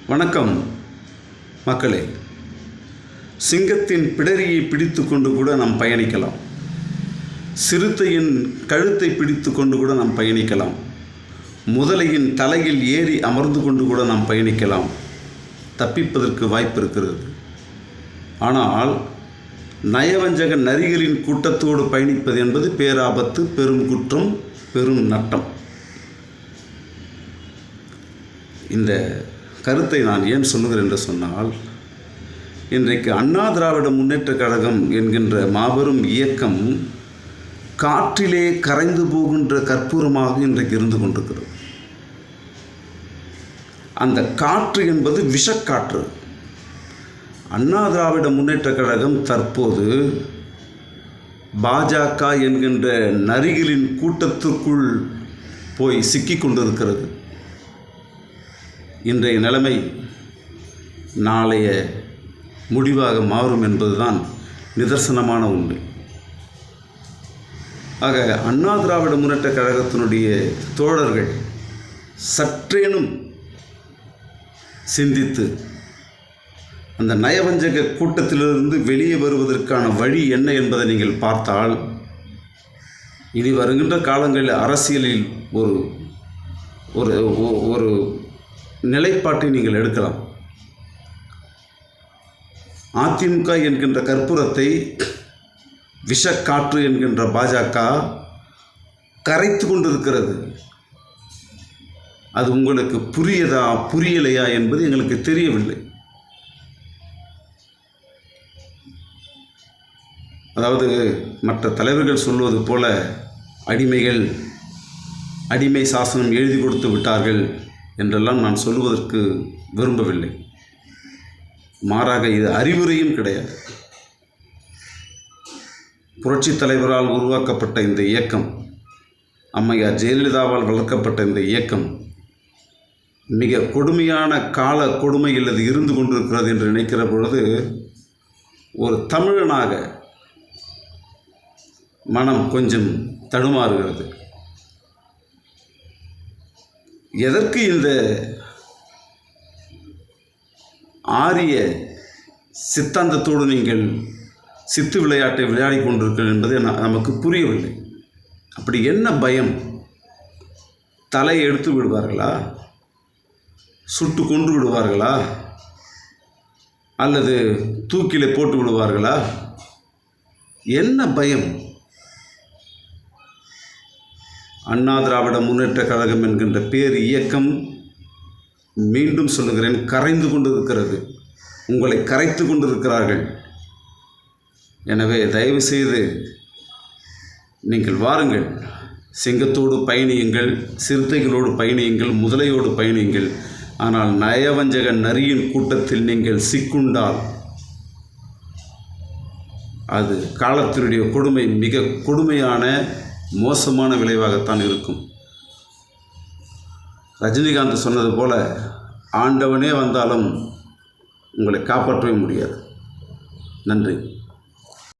வணக்கம் மக்களே. சிங்கத்தின் பிடரியை பிடித்து கொண்டு கூட நாம் பயணிக்கலாம். சிறுத்தையின் கழுத்தை பிடித்து கொண்டு கூட நாம் பயணிக்கலாம். முதலையின் தலையில் ஏறி அமர்ந்து கொண்டு கூட நாம் பயணிக்கலாம். தப்பிப்பதற்கு வாய்ப்பு இருக்கிறது. ஆனால் நயவஞ்சக நரிகளின் கூட்டத்தோடு பயணிப்பது என்பது பேராபத்து, பெரும் குற்றம், பெரும் நட்டம். இந்த கருத்தை நான் ஏன் சொல்லுகிறேன் என்று சொன்னால், இன்றைக்கு அண்ணா திராவிட முன்னேற்றக் கழகம் என்கின்ற மாபெரும் இயக்கம் காற்றிலே கரைந்து போகின்ற கற்பூரமாக இன்றைக்கு இருந்து கொண்டிருக்கிறது. அந்த காற்று என்பது விஷக்காற்று. அண்ணா திராவிட முன்னேற்றக் கழகம் தற்போது பாஜக என்கின்ற நரிகளின் கூட்டத்திற்குள் போய் சிக்கிக் கொண்டிருக்கிறது. இன்றைய நிலைமை நாளைய முடிவாக மாறும் என்பதுதான் நிதர்சனமான உண்மை. ஆக அண்ணா திராவிட முன்னேற்றக் கழகத்தினுடைய தோழர்கள் சற்றேனும் சிந்தித்து அந்த நயவஞ்சக கூட்டத்திலிருந்து வெளியே வருவதற்கான வழி என்ன என்பதை நீங்கள் பார்த்தால், இனி வருகின்ற காலங்களில் அரசியலில் ஒரு நிலைப்பாட்டை நீங்கள் எடுக்கலாம். அதிமுக என்கின்ற கற்பூரத்தை விஷக்காற்று என்கின்ற பாஜக கரைத்து கொண்டிருக்கிறது. அது உங்களுக்கு புரியலையா என்பது எங்களுக்கு தெரியவில்லை. அதாவது மற்ற தலைவர்கள் சொல்வது போல அடிமை சாசனம் எழுதி கொடுத்து விட்டார்கள் என்றெல்லாம் நான் சொல்வதற்கு விரும்பவில்லை. மாறாக இது அறிவுரையும் கிடையாது. புரட்சித் தலைவரால் உருவாக்கப்பட்ட இந்த இயக்கம், அம்மையார் ஜெயலலிதாவால் வளர்க்கப்பட்ட இந்த இயக்கம் மிக கொடுமையான கால கொடுமையில் அது இருந்து கொண்டிருக்கிறது என்று நினைக்கிற பொழுது ஒரு தமிழனாக மனம் கொஞ்சம் தடுமாறுகிறது. எதற்கு இந்த ஆரிய சித்தாந்தத்தோடு நீங்கள் சித்து விளையாட்டை விளையாடி கொண்டிருக்கிறீர்கள் என்பது நமக்கு புரியவில்லை. அப்படி என்ன பயம்? தலையை எடுத்து விடுவார்களா? சுட்டு கொன்று விடுவார்களா? அல்லது தூக்கிலே போட்டு விடுவார்களா? என்ன பயம்? அண்ணா திராவிட முன்னேற்றக் கழகம் என்கின்ற பேர் இயக்கம், மீண்டும் சொல்லுகிறேன், கரைந்து கொண்டிருக்கிறது. உங்களை கரைத்து கொண்டிருக்கிறார்கள். எனவே தயவு செய்து நீங்கள் வாருங்கள், சிங்கத்தோடு பயணியுங்கள், சிறுத்தைகளோடு பயணியுங்கள், முதலையோடு பயணியுங்கள். ஆனால் நயவஞ்சக நரியின் கூட்டத்தில் நீங்கள் சிக்குண்டால் அது காலத்தினுடைய கொடுமை மிக கொடுமையான மோசமான விளைவாகத்தான் இருக்கும். ரஜினிகாந்த் சொன்னது போல, ஆண்டவனே வந்தாலும் உங்களை காப்பாற்றவே முடியாது. நன்றி.